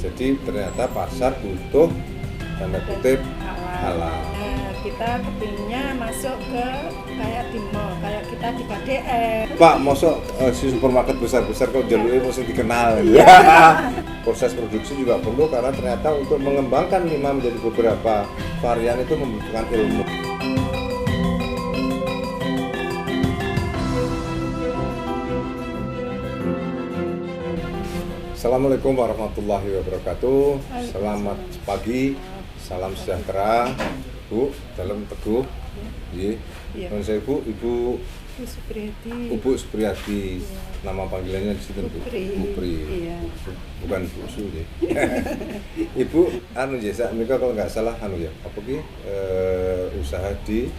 Jadi ternyata pasar butuh tanda kutip halal. Nah, kita kepinginnya masuk ke kayak di mall, kayak kita di KDR. Pak, masuk si supermarket besar-besar kok jalurnya mesti dikenal. Proses produksi juga perlu karena ternyata untuk mengembangkan lima menjadi beberapa varian itu membutuhkan ilmu. Assalamualaikum warahmatullahi wabarakatuh. Selamat pagi, salam sejahtera, Bu, dalam teguh. Iya. Saya Bu, Ibu Supriyadi. Ibu Supriyadi. Ya. Nama panggilannya di situ Bu. Bupri. Iya. Bukan Bu Su ya. Ibu anu ya, mereka kalau nggak salah anu ya, apa ki usaha di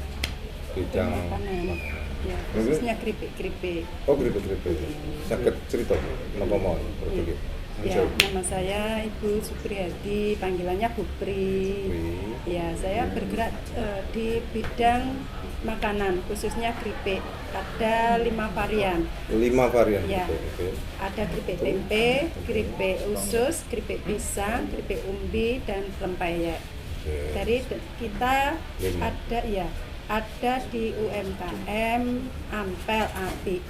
bidang makanan. Ya, khususnya keripik-keripik. Oh, keripik-keripik. Sakit cerita napa mau produknya? Ya, nama saya Ibu Supriyadi, panggilannya Bupri. Ya, saya bergerak di bidang makanan, khususnya keripik. Ada 5 varian. 5 varian. Ya. Okay. Ada keripik tempe, keripik usus, keripik pisang, keripik umbi, dan rempeyek. Okay. Dari kita ada di UMKM Ampel Api.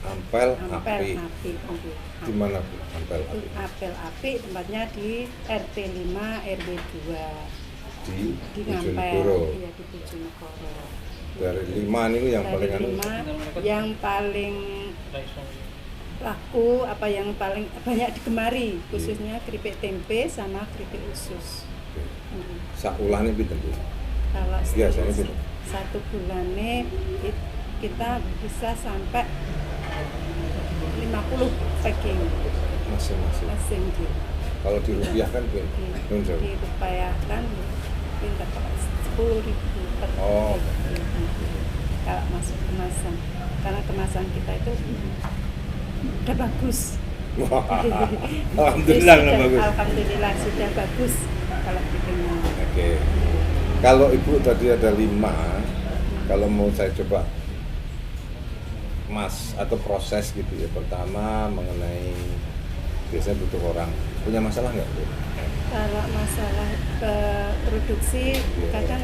Ampel Api. Di mana Bu? Ampel Api tempatnya di RT 5 RW 2 di Ngampel. Iya, di Bojonegoro. Dari 5 ini yang paling yang paling laku, apa yang paling banyak digemari, khususnya keripik tempe sama keripik usus. Sakulane pinten Bu? Kalau biasanya pinten? 1 bulannya kita bisa sampai 50 packing masing-masing. Kalau dirupiahkan dirupiahkan pinter 10.000 per packing. Kalau masuk kemasan, karena kemasan kita itu udah bagus. Alhamdulillah sudah bagus kalau bikinnya. Oke. Kalau Ibu tadi ada 5, kalau mau saya coba Mas atau proses gitu ya. Pertama mengenai biasanya butuh orang punya masalah nggak Bu? Kalau masalah produksi kadang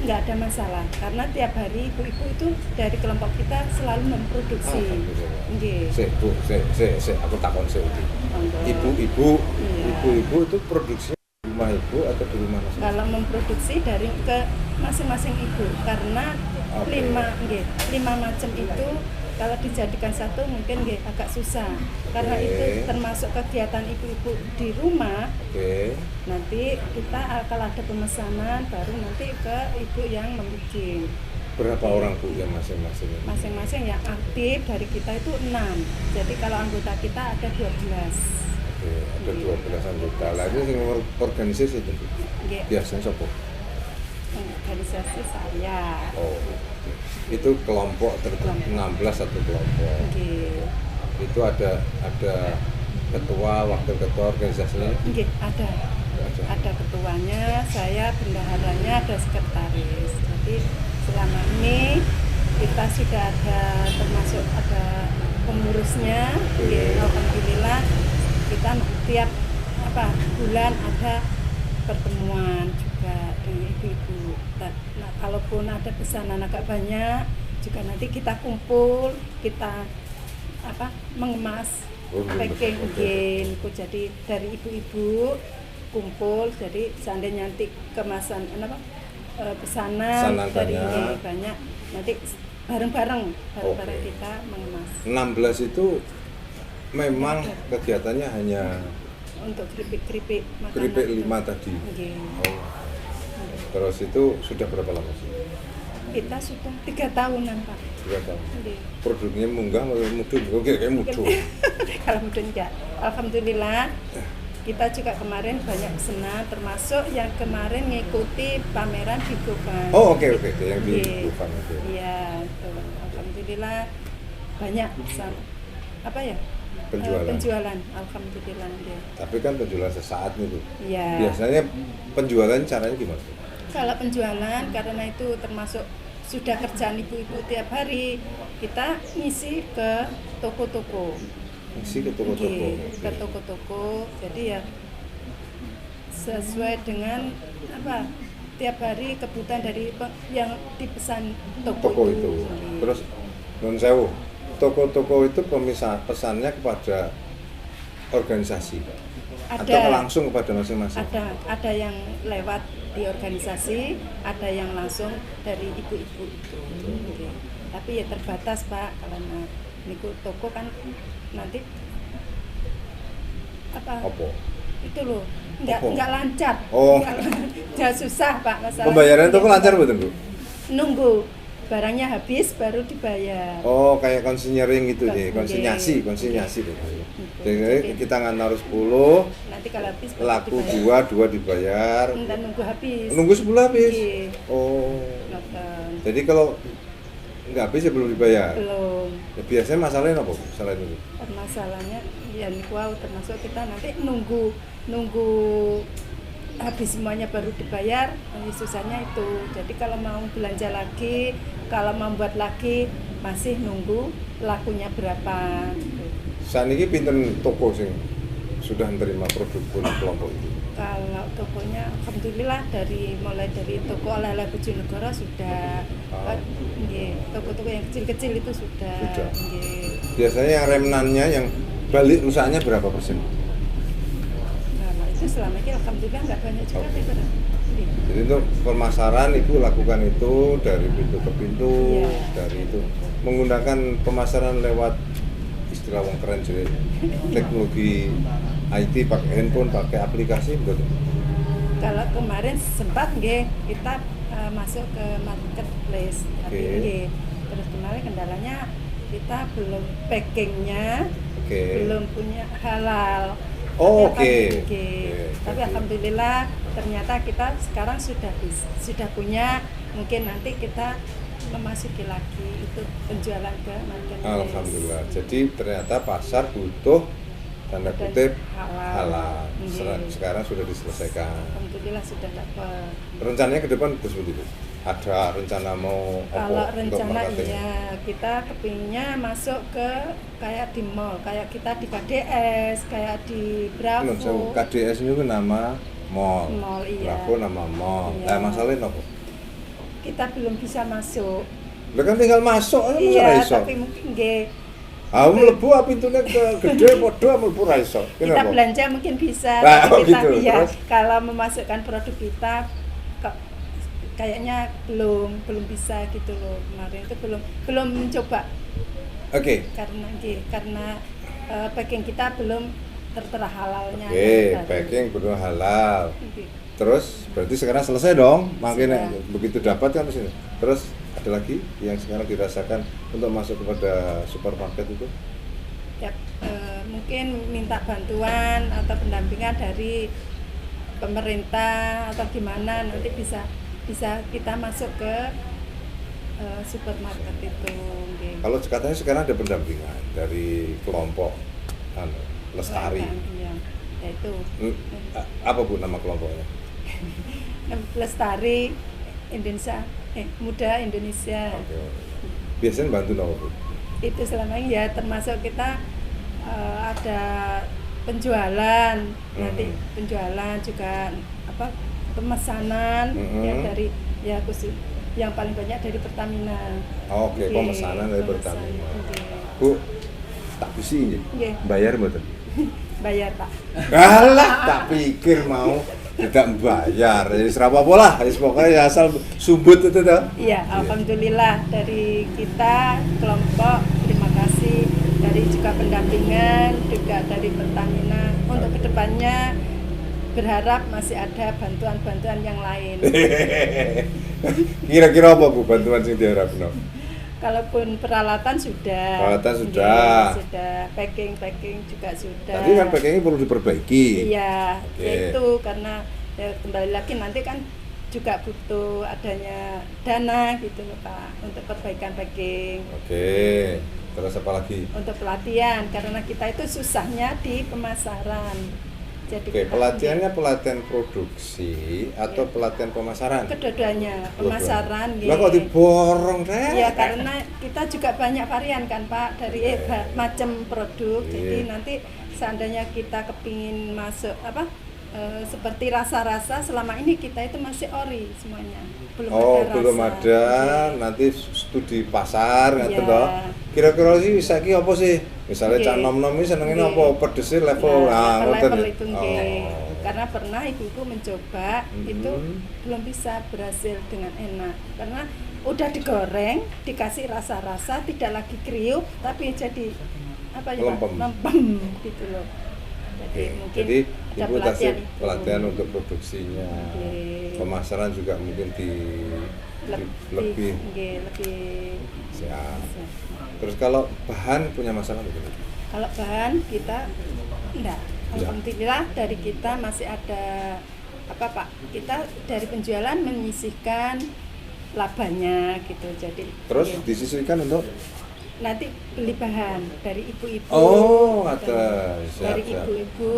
nggak ada masalah karena tiap hari ibu-ibu itu dari kelompok kita selalu memproduksi. Bu, aku takon Ibu-ibu itu produksinya di rumah Ibu atau di rumah masing-masing? Kalau memproduksi dari ke masing-masing ibu karena 5 macam itu kalau dijadikan satu mungkin agak susah karena itu termasuk kegiatan ibu-ibu di rumah. Nanti kita kalau ada pemesanan baru nanti ke ibu yang membuat. Berapa orang Bu yang masing-masing? Masing-masing yang aktif dari kita itu 6. Jadi kalau anggota kita ada 12. Ada 12 anggota. Lalu yang organisasi itu biasanya siapa? Organisasi saya. Itu kelompok 16 satu kelompok. Itu ada ketua, wakil ketua organisasinya? Ada ketuanya, saya bendaharanya, ada sekretaris. Jadi selama ini kita sudah ada termasuk ada pengurusnya. Alhamdulillah kita tiap bulan ada pertemuan juga dengan ibu-ibu. Nah, kalaupun ada pesanan agak banyak, juga nanti kita kumpul, kita mengemas, packing jadi dari ibu-ibu kumpul, jadi seandainya nanti kemasan pesanan dari ini banyak, nanti bareng-bareng kita mengemas. 16 itu memang kegiatannya hanya untuk keripik makanan. Keripik 5 tadi. Terus itu sudah berapa lama sih? Kita sudah 3 tahunan Pak. 3 tahun. Produknya munggah atau mudun? Kayak mudun. Kalau mudun enggak. Alhamdulillah kita juga kemarin banyak pesanan, termasuk yang kemarin ngikuti pameran di Gofan. Oke. Yang di Gofan itu. Iya, alhamdulillah banyak penjualan. Alhamdulillah. Tapi kan penjualan sesaat nih Bu. Iya. Biasanya penjualan caranya gimana? Kalau penjualan karena itu termasuk sudah kerjaan ibu-ibu tiap hari, kita ngisi ke toko-toko. Ngisi ke toko-toko. Ke toko-toko. Jadi ya sesuai dengan apa tiap hari kebutuhan dari yang dipesan toko itu. Terus non sewu, toko-toko itu pesannya kepada organisasi atau langsung kepada masing-masing? Ada yang lewat di organisasi, ada yang langsung dari ibu-ibu itu. Okay. Tapi ya terbatas Pak, karena niku toko kan nanti apa? Itu loh, nggak lancar. Nggak susah Pak masalah. Pembayaran toko lancar betul Bu? Nunggu barangnya habis baru dibayar. Oh, kayak konsinyering gitu deh, konsinyasi deh. Jadi kita ngantar 10, nanti kalau habis laku dibayar. 2 dibayar. Dan nunggu habis. Nunggu 10 habis. Iya. Oh. Nonton. Jadi kalau nggak habis ya belum dibayar. Belum. Ya, biasanya masalahnya apa? Selain itu? Masalahnya ya niku termasuk kita nanti nunggu habis semuanya baru dibayar, susahnya itu. Jadi kalau mau belanja lagi, kalau mau buat lagi masih nunggu lakunya berapa. Saat ini pinten toko sing sudah menerima produk kelompok itu? Kalau tokonya alhamdulillah mulai dari toko oleh-oleh Bojonegoro sudah, toko-toko yang kecil-kecil itu sudah. Biasanya yang remnannya yang balik rusaknya berapa persen? Itu selama ini alhamdulillah nggak banyak juga Jadi untuk pemasaran Ibu lakukan itu dari pintu ke pintu, dari itu menggunakan pemasaran lewat istilah wong keren jadi teknologi IT, pakai handphone, pakai aplikasi betul. Kalau kemarin sempat kita masuk ke marketplace, tapi terus kemarin kendalanya kita belum packingnya, belum punya halal. Tapi alhamdulillah ternyata kita sekarang sudah punya, mungkin nanti kita memasuki lagi itu penjualan ke marketplace. Alhamdulillah. Jadi ternyata pasar butuh tanda kutip halal. Sekarang sudah diselesaikan. Alhamdulillah sudah dapat. Rencananya ke depan seperti itu? Ada rencana mau kalau rencana iya kita kepinginnya masuk ke kayak di mall, kayak kita di KDS, kayak di Bravo. KDS itu nama mall. Iya. Bravo nama mall. Iya. Masalahnya apa? Kita belum bisa masuk. Lah kan tinggal masuk aja iya, tapi mungkin mlebu pintune ke gede padha mlebu ra iso. Kita belanja mungkin bisa, tapi kita gitu. Kalau memasukkan produk kita kayaknya belum bisa gitu loh. Kemarin itu belum mencoba. Karena packing kita belum tertera halalnya. Packing belum halal. Terus berarti sekarang selesai dong. Makanya begitu dapat kan sini. Terus ada lagi yang sekarang dirasakan untuk masuk kepada supermarket itu? Ya, mungkin minta bantuan atau pendampingan dari pemerintah atau gimana nanti bisa kita masuk ke supermarket itu. Kalau katanya sekarang ada pendampingan dari kelompok Lestari. Iya, itu. Apa Bu nama kelompoknya? Lestari Indonesia, Muda Indonesia. Biasanya bantu apa Bu? Itu selama ini ya termasuk kita ada penjualan, nanti penjualan juga pemesanan dari khusus yang paling banyak dari Pertamina. Pemesanan dari Pertamina. Bu, tak bisi bayar mboten? Bayar Pak. Alah, tak pikir mau tidak bayar. Jadi apa lah, pokoknya asal sumbut itu dah. Iya, alhamdulillah dari kita kelompok terima kasih dari juga pendampingan juga dari Pertamina untuk kedepannya. Berharap masih ada bantuan-bantuan yang lain. Kira-kira apa Bu bantuan yang diharapkan? Kalaupun peralatan sudah. Sudah, packing juga sudah. Tadi kan packingnya perlu diperbaiki. Iya, itu karena kembali lagi nanti kan juga butuh adanya dana gitu loh Pak untuk perbaikan packing. Terus apa lagi? Untuk pelatihan karena kita itu susahnya di pemasaran. Jadi pelatihannya pelatihan produksi atau pelatihan pemasaran? Kedua-duanya, pemasaran. Lah kok diborong deh? Iya, karena kita juga banyak varian kan Pak dari macam produk. Jadi nanti seandainya kita kepingin masuk seperti rasa-rasa selama ini kita itu masih ori semuanya, belum Oh, ada belum rasa. ada. Nggih. Nanti studi pasar ngaten Iya. toh. Kira-kira sih saiki apa sih? Misalnya Nggih. cak nom-nom iki senengine Nggih. apa? Pedesnya level ngoten. level ya? itu nggih. Oh. Karena pernah ibuku mencoba itu belum bisa berhasil dengan enak. Karena udah digoreng, dikasih rasa-rasa, tidak lagi kriuk, tapi jadi apa ya Pak? Lempem. Lempem gitu loh. Jadi Oke, mungkin jadi ada ibu kasih pelatihan itu. pelatihan untuk produksinya, Oke. pemasaran juga mungkin lebih nggih, lebih siap. siap. Terus kalau bahan punya masalah begitu? Kalau bahan kita enggak. Alhamdulillah dari kita masih ada apa Pak? Kita dari penjualan menyisihkan labanya gitu. Jadi Terus iya. disisihkan untuk Nanti beli bahan dari ibu-ibu. Oh, gitu. ada. Siap, Dari siap. ibu-ibu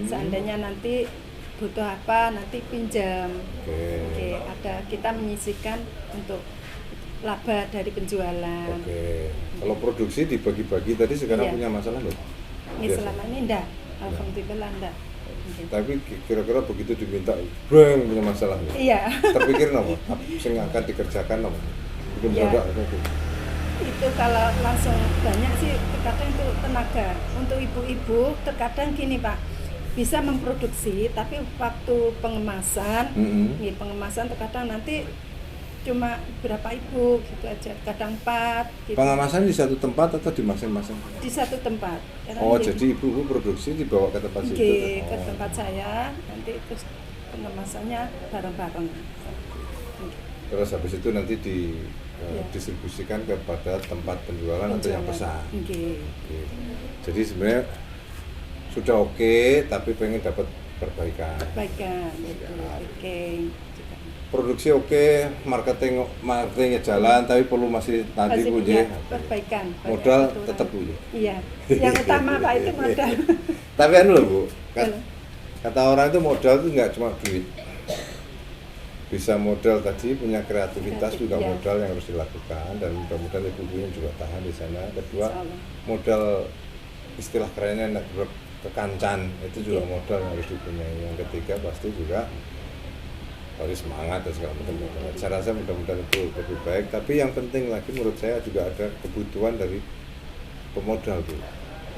seandainya nanti butuh apa nanti pinjam. Oke. Ada kita menyisihkan untuk laba dari penjualan. Oke. Kalau produksi dibagi-bagi tadi sekarang Iya. punya masalah loh. Ini Biasa. selama ini enggak. Alhamdulillah enggak. Oke. Tapi kira-kira begitu diminta, breng punya masalah loh. Iya. Terpikir apa? Sing akan dikerjakan apa? Bikin Iya. produk apa? Itu kalau langsung banyak sih terkadang itu tenaga. Untuk ibu-ibu terkadang gini Pak, bisa memproduksi tapi waktu pengemasan, nih, pengemasan terkadang nanti cuma berapa ibu gitu aja, kadang 4 gitu. Pengemasan di satu tempat atau di masing-masing? Di satu tempat. Karena Oh, di- jadi ibu produksi dibawa ke tempat situ. Nggih, ke Oh. tempat saya nanti terus pengemasannya bareng-bareng. Terus habis itu nanti Iya. distribusikan kepada tempat penjualan atau yang pesan. Nggih. Oke. Jadi sebenarnya sudah oke, tapi pengen dapat perbaikan. Perbaikan itu. Ya. Oke. Produksi oke, marketingnya jalan, tapi perlu masih nanti Masih Bu punya Ji. perbaikan. Modal banyak tetap aturan. Bu Ji. Iya. Yang utama Pak itu modal. Tapi anu loh Bu, Halo. kata orang itu modal itu nggak cuma duit. Bisa modal tadi punya kreativitas Kreatif, juga ya. modal yang harus dilakukan, dan mudah-mudahan ibu-ibunya juga tahan di sana. Kedua, Insya Allah. modal istilah kerennya network kekancan itu juga Iya. modal yang harus dipunyai. Yang ketiga pasti juga harus semangat dan segala macam. Saya rasa mudah-mudahan itu lebih baik. Tapi yang penting lagi menurut saya juga ada kebutuhan dari pemodal Bu.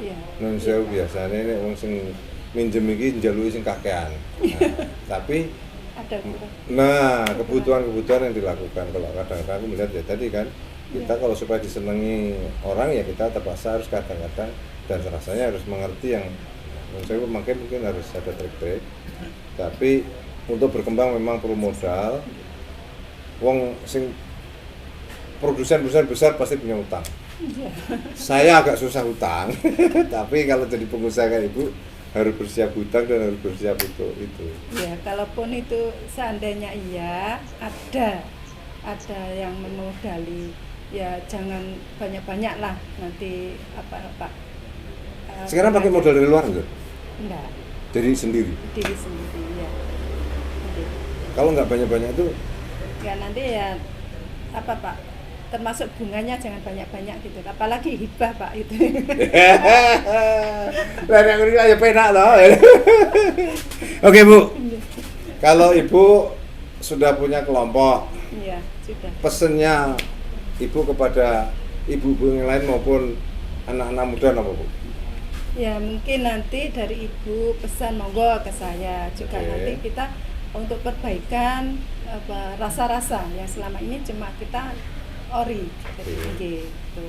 Iya. Non saya biasanya ini orang sing minjem iki njaluki sing kakean. Nah, tapi Ada nah kebutuhan-kebutuhan yang dilakukan, kalau kadang-kadang aku melihat ya tadi kan kita kalau supaya disenangi orang ya kita terpaksa harus kadang-kadang dan rasanya harus mengerti yang saya makanya mungkin harus ada trik-trik, tapi untuk berkembang memang perlu modal. Wong sing produsen besar pasti punya utang. Iya. Saya agak susah utang, tapi kalau jadi pengusaha kayak ibu harus bersiap hutang dan harus bersiap untuk itu. Ya, kalaupun itu seandainya iya, ada yang memodali. Ya jangan banyak-banyak lah nanti apa Sekarang pakai modal dari luar enggak? enggak, Dari sendiri. diri sendiri ya. Oke. Kalau nggak banyak-banyak itu Ya nanti ya apa Pak, termasuk bunganya jangan banyak-banyak gitu, apalagi hibah Pak itu. lah yang ini aja penak loh. Oke Bu, kalau ibu sudah punya kelompok, Iya sudah. pesennya ibu kepada ibu-ibu yang lain maupun anak-anak muda apa Bu? Ya mungkin nanti dari ibu pesan monggo ke saya juga. Oke. Nanti kita untuk perbaikan apa, rasa-rasa yang selama ini cuma kita ori jadi Oke. gitu.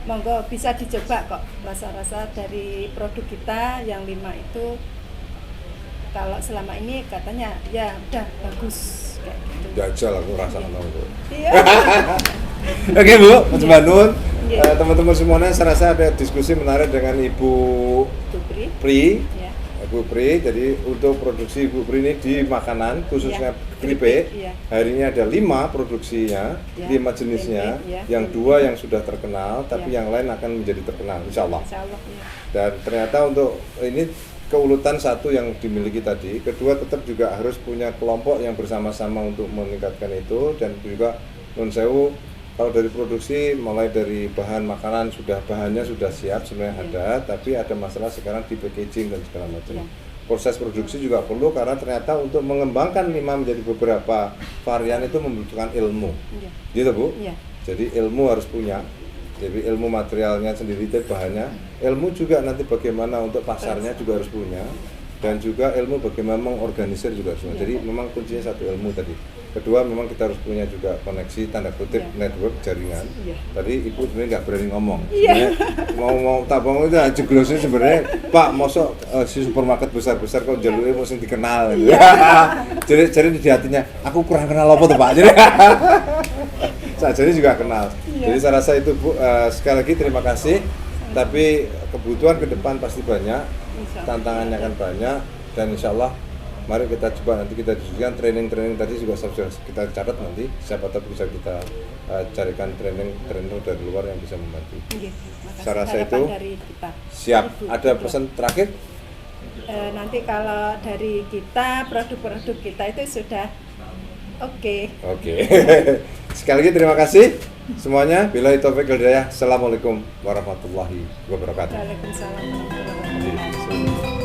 Monggo bisa dicoba kok rasa-rasa dari produk kita yang 5 itu. Kalau selama ini katanya ya udah bagus kayak gitu. Jajal aku rasa Bu. Iya. Oke Bu, Mas Iya. Banun, Iya. teman-teman semuanya, saya rasa ada diskusi menarik dengan Ibu Tupri. Pri. Ya. Ibu Pri, jadi untuk produksi Ibu Pri ini di makanan khususnya Iya, keripik, iya. hari ini ada 5 produksinya, Iya, 5 jenisnya, tempe, iya. yang 2 yang sudah terkenal, tapi Iya. yang lain akan menjadi terkenal, insya Allah. Insya Allah ya. Dan ternyata untuk ini keuletan satu yang dimiliki tadi, kedua tetap juga harus punya kelompok yang bersama-sama untuk meningkatkan itu, dan juga non sewu kalau dari produksi mulai dari bahan makanan bahannya sudah siap sebenarnya Iya. ada, tapi ada masalah sekarang di packaging dan segala macam. Iya. proses produksi juga perlu, karena ternyata untuk mengembangkan limbah menjadi beberapa varian itu membutuhkan ilmu. Iya. Gitu Bu? Iya. Jadi ilmu harus punya. Jadi ilmu materialnya sendiri itu bahannya, ilmu juga nanti bagaimana untuk pasarnya juga harus punya, dan juga ilmu bagaimana mengorganisir juga harus punya. Jadi memang kuncinya satu ilmu tadi. Kedua memang kita harus punya juga koneksi tanda kutip network jaringan. Tadi Ibu sebenarnya nggak berani ngomong. Sebenarnya mau tabang itu jeglosnya sebenarnya Pak mosok si supermarket besar-besar kok jalurnya mesti dikenal. jadi di hatinya aku kurang kenal apa tuh Pak. Jadi juga kenal. Jadi saya rasa itu Bu, sekali lagi terima kasih. Tapi kebutuhan ke depan pasti banyak, tantangannya akan banyak, dan insya Allah mari kita coba nanti kita diskusikan training tadi juga sudah kita catat nanti, siapa tahu bisa kita carikan training dari luar yang bisa membantu. Saya rasa itu dari kita. Siap. Ibu. Ada pesan terakhir? Nanti kalau dari kita produk-produk kita itu sudah oke. Sekali lagi terima kasih semuanya. Billahi taufiq wal hidayah. Assalamualaikum warahmatullahi wabarakatuh. Waalaikumsalam warahmatullahi wabarakatuh.